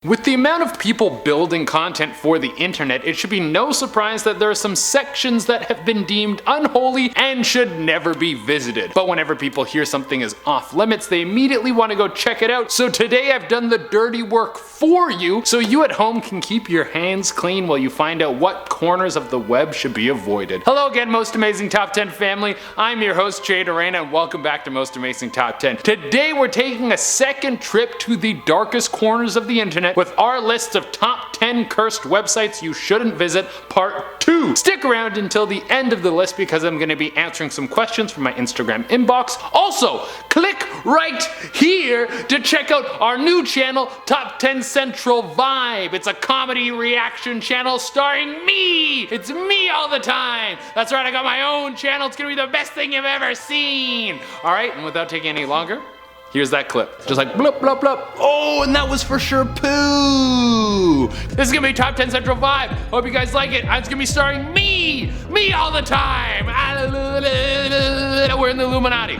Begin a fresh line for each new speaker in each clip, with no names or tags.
With the amount of people building content for the internet, it should be no surprise that there are some sections that have been deemed unholy and should never be visited. But whenever people hear something is off limits, they immediately want to go check it out. So today I've done the dirty work for you, so you at home can keep your hands clean while you find out what corners of the web should be avoided. Hello again, Most Amazing Top 10 family. I'm your host, Jay Dorena, and welcome back to Most Amazing Top 10. Today we're taking a second trip to the darkest corners of the internet with our list of top 10 cursed websites you shouldn't visit, part 2. Stick around until the end of the list because I'm going to be answering some questions from my Instagram inbox. Also, click right here to check out our new channel, Top 10 Central Vibe. It's a comedy reaction channel starring me. It's me all the time. That's right, I got my own channel. It's going to be the best thing you've ever seen. Alright, and without taking any longer, here's that clip. Just like blup blup blup. Oh, and that was for sure poo. This is gonna be Top 10 Central Vibe. Hope you guys like it. It's gonna be starring me all the time. We're in the Illuminati.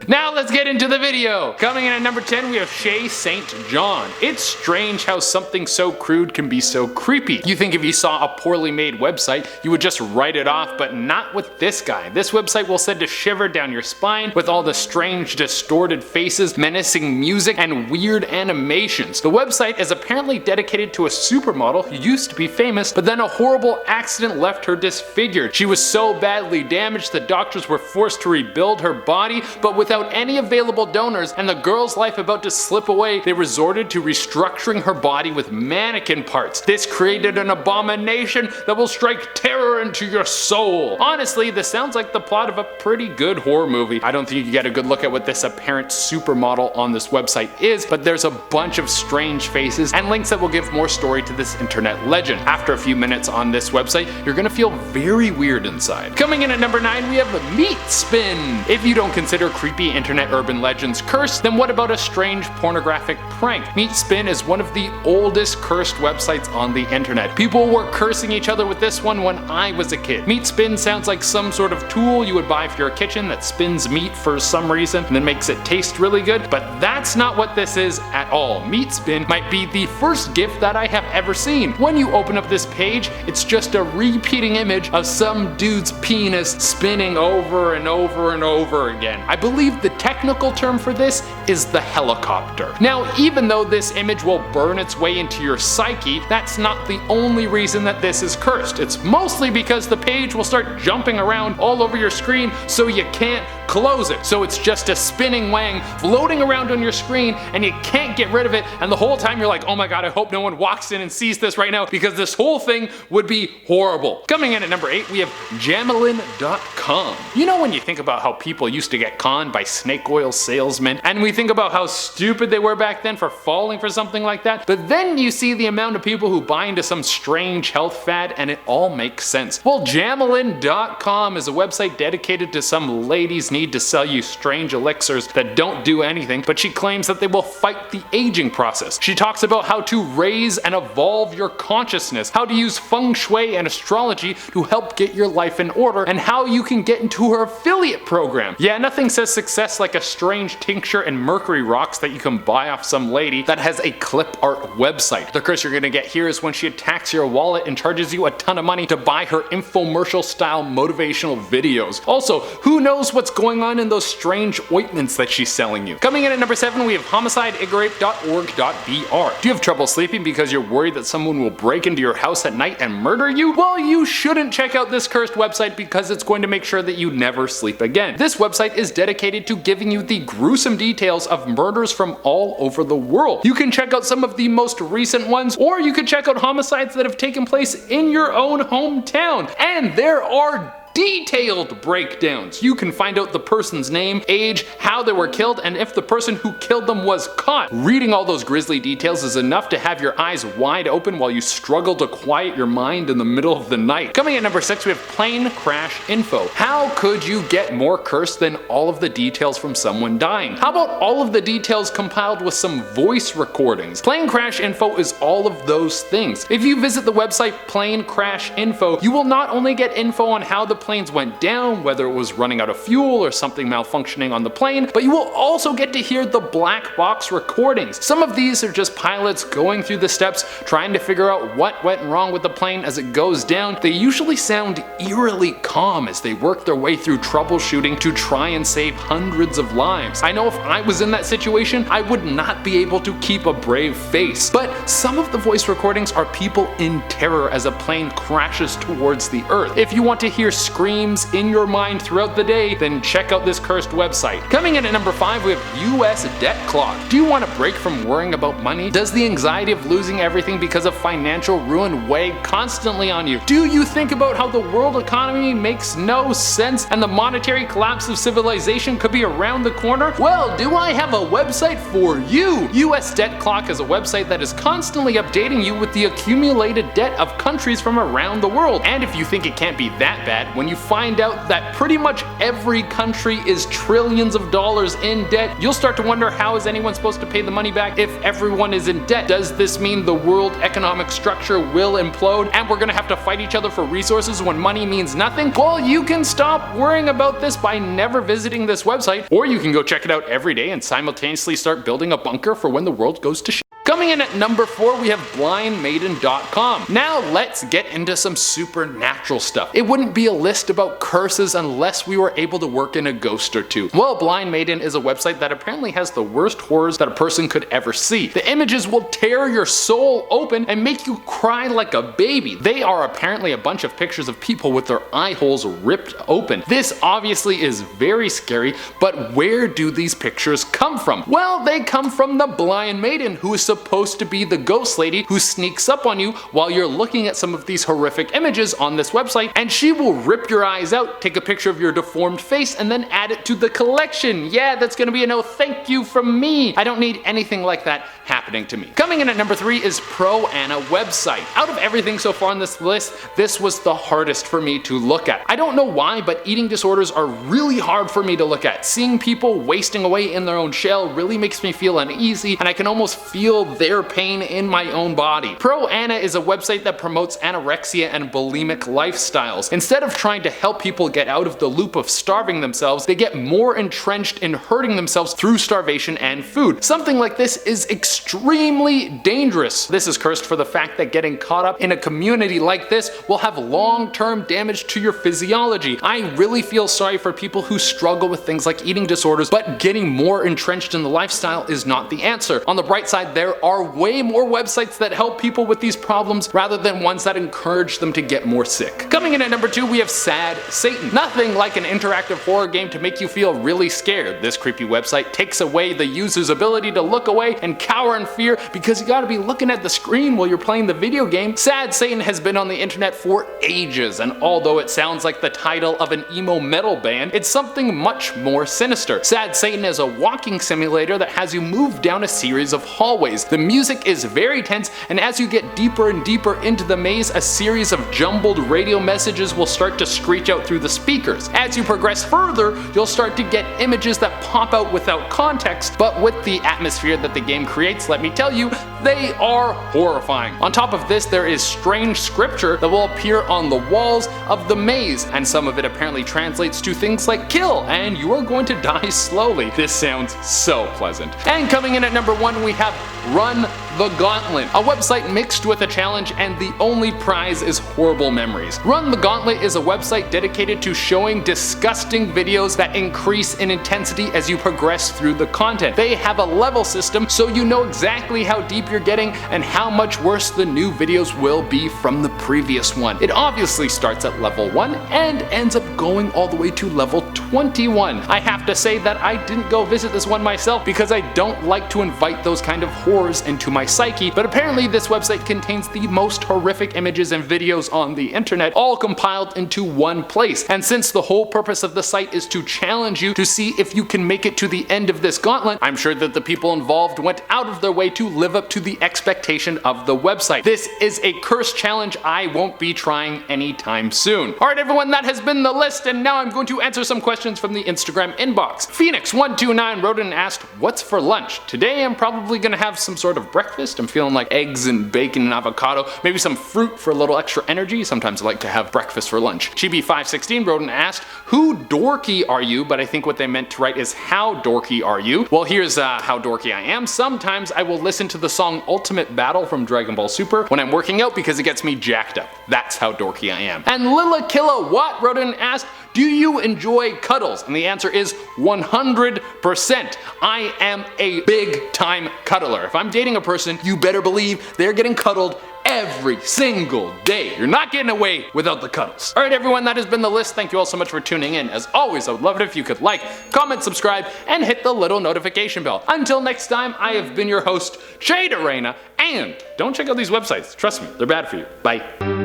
Now let's get into the video. Coming in at number 10, we have SHAYE St. John. It's strange how something so crude can be so creepy. You think if you saw a poorly made website, you would just write it off, but not with this guy. This website will send a shiver down your spine with all the strange, distorted faces, menacing music, and weird animations. The website is apparently dedicated to a supermodel who used to be famous, but then a horrible accident left her disfigured. She was so badly damaged the doctors were forced to rebuild her body, but without any available donors and the girl's life about to slip away, they resorted to restructuring her body with mannequin parts. This created an abomination that will strike terror into your soul. Honestly, this sounds like the plot of a pretty good horror movie. I don't think you get a good look at what this apparent supermodel on this website is, but there's a bunch of strange faces and links that will give more story to this internet legend. After a few minutes on this website, you're gonna feel very weird inside. Coming in at number 9, we have Meat Spin. If you don't consider creepy internet urban legends cursed, then what about a strange pornographic prank? Meat Spin is one of the oldest cursed websites on the internet. People were cursing each other with this one when I was a kid. Meat Spin sounds like some sort of tool you would buy for your kitchen that spins meat for some reason and then makes it taste really good, but that's not what this is at all. Meat Spin might be the first gift that I have ever seen. When you open up this page, it's just a repeating image of some dude's penis spinning over and over and over again. I believe the technical term for this is the helicopter. Now, even though this image will burn its way into your psyche, that's not the only reason that this is cursed. It's mostly because the page will start jumping around all over your screen so you can't close it. So it's just a spinning wang floating around on your screen and you can't get rid of it, and the whole time you're like, oh my god, I hope no one walks in and sees this right now because this whole thing would be horrible. Coming in at number 8, we have Jamelin.com. You know when you think about how people used to get conned by snake oil salesmen, and we think about how stupid they were back then for falling for something like that, but then you see the amount of people who buy into some strange health fad and it all makes sense. Well, Jamelin.com is a website dedicated to some ladies' need to sell you strange elixirs that don't do anything, but she claims that they will fight the aging process. She talks about how to raise and evolve your consciousness, how to use feng shui and astrology to help get your life in order, and how you can get into her affiliate program. Yeah, nothing says success like a strange tincture and mercury rocks that you can buy off some lady that has a clip art website. The curse you're gonna get here is when she attacks your wallet and charges you a ton of money to buy her infomercial style motivational videos. Also, who knows what's going on in those strange ointments that she's selling you. Coming in at number 7, we have homicideigarape.org.br. Do you have trouble sleeping because you're worried that someone will break into your house at night and murder you? Well, you shouldn't check out this cursed website because it's going to make sure that you never sleep again. This website is dedicated to giving you the gruesome details of murders from all over the world. You can check out some of the most recent ones, or you could check out homicides that have taken place in your own hometown. And there are detailed breakdowns. You can find out the person's name, age, how they were killed, and if the person who killed them was caught. Reading all those grisly details is enough to have your eyes wide open while you struggle to quiet your mind in the middle of the night. Coming at number 6, we have Plane Crash Info. How could you get more cursed than all of the details from someone dying? How about all of the details compiled with some voice recordings? Plane Crash Info is all of those things. If you visit the website Plane Crash Info, you will not only get info on how the planes went down, whether it was running out of fuel or something malfunctioning on the plane, but you will also get to hear the black box recordings. Some of these are just pilots going through the steps, trying to figure out what went wrong with the plane as it goes down. They usually sound eerily calm as they work their way through troubleshooting to try and save hundreds of lives. I know if I was in that situation, I would not be able to keep a brave face. But some of the voice recordings are people in terror as a plane crashes towards the earth. If you want to hear screams in your mind throughout the day, then check out this cursed website. Coming in at number 5, we have US Debt Clock. Do you want a break from worrying about money? Does the anxiety of losing everything because of financial ruin weigh constantly on you? Do you think about how the world economy makes no sense and the monetary collapse of civilization could be around the corner? Well, do I have a website for you? US Debt Clock is a website that is constantly updating you with the accumulated debt of countries from around the world. And if you think it can't be that bad, when you find out that pretty much every country is trillions of dollars in debt, you'll start to wonder, how is anyone supposed to pay the money back if everyone is in debt? Does this mean the world economic structure will implode and we're gonna have to fight each other for resources when money means nothing? Well, you can stop worrying about this by never visiting this website, or you can go check it out every day and simultaneously start building a bunker for when the world goes to shit. Coming in at number 4, we have blindmaiden.com. Now let's get into some supernatural stuff. It wouldn't be a list about curses unless we were able to work in a ghost or two. Well, Blind Maiden is a website that apparently has the worst horrors that a person could ever see. The images will tear your soul open and make you cry like a baby. They are apparently a bunch of pictures of people with their eye holes ripped open. This obviously is very scary, but where do these pictures come from? Well, they come from the Blind Maiden, who is supposed to be the ghost lady who sneaks up on you while you're looking at some of these horrific images on this website, and she will rip your eyes out, take a picture of your deformed face, and then add it to the collection. Yeah, that's gonna be a no thank you from me. I don't need anything like that happening to me. Coming in at number 3 is Pro Anna website. Out of everything so far on this list, this was the hardest for me to look at. I don't know why, but eating disorders are really hard for me to look at. Seeing people wasting away in their own shell really makes me feel uneasy, and I can almost feel their pain in my own body. Pro Anna is a website that promotes anorexia and bulimic lifestyles. Instead of trying to help people get out of the loop of starving themselves, they get more entrenched in hurting themselves through starvation and food. Something like this is extremely dangerous. This is cursed for the fact that getting caught up in a community like this will have long-term damage to your physiology. I really feel sorry for people who struggle with things like eating disorders, but getting more entrenched in the lifestyle is not the answer. On the bright side, there are way more websites that help people with these problems rather than ones that encourage them to get more sick. Coming in at number 2, we have Sad Satan. Nothing like an interactive horror game to make you feel really scared. This creepy website takes away the user's ability to look away and cower in fear because you gotta be looking at the screen while you're playing the video game. Sad Satan has been on the internet for ages, and although it sounds like the title of an emo metal band, it's something much more sinister. Sad Satan is a walking simulator that has you move down a series of hallways. The music is very tense, and as you get deeper and deeper into the maze, a series of jumbled radio messages will start to screech out through the speakers. As you progress further, you'll start to get images that pop out without context, but with the atmosphere that the game creates, let me tell you, they are horrifying. On top of this, there is strange scripture that will appear on the walls of the maze, and some of it apparently translates to things like kill, and you are going to die slowly. This sounds so pleasant. And coming in at number 1, we have Run the Gauntlet, a website mixed with a challenge, and the only prize is horrible memories. Run the Gauntlet is a website dedicated to showing disgusting videos that increase in intensity as you progress through the content. They have a level system so you know exactly how deep you're getting and how much worse the new videos will be from the previous one. It obviously starts at level 1 and ends up going all the way to level 21. I have to say that I didn't go visit this one myself because I don't like to invite those kind of horrors into my psyche, but apparently this website contains the most horrific images and videos on the internet, all compiled into one place. And since the whole purpose of the site is to challenge you to see if you can make it to the end of this gauntlet, I'm sure that the people involved went out of their way to live up to the expectation of the website. This is a cursed challenge I won't be trying anytime soon. Alright everyone, that has been the list, and now I'm going to answer some questions from the Instagram inbox. Phoenix129 wrote in and asked, what's for lunch? Today I'm probably gonna have some sort of breakfast. I'm feeling like eggs and bacon and avocado, maybe some fruit for a little extra energy. Sometimes I like to have breakfast for lunch. Chibi516 wrote and asked, who dorky are you? But I think what they meant to write is how dorky are you? Well, here's how dorky I am. Sometimes I will listen to the song Ultimate Battle from Dragon Ball Super when I'm working out because it gets me jacked up. That's how dorky I am. And Lila Watt wrote in and asked, do you enjoy cuddles? And the answer is 100%. I am a big time cuddler. If I'm dating a person, you better believe they're getting cuddled every single day. You're not getting away without the cuddles. Alright everyone, that has been the list. Thank you all so much for tuning in. As always, I would love it if you could like, comment, subscribe, and hit the little notification bell. Until next time, I have been your host, SHAYE, and don't check out these websites. Trust me, they're bad for you. Bye.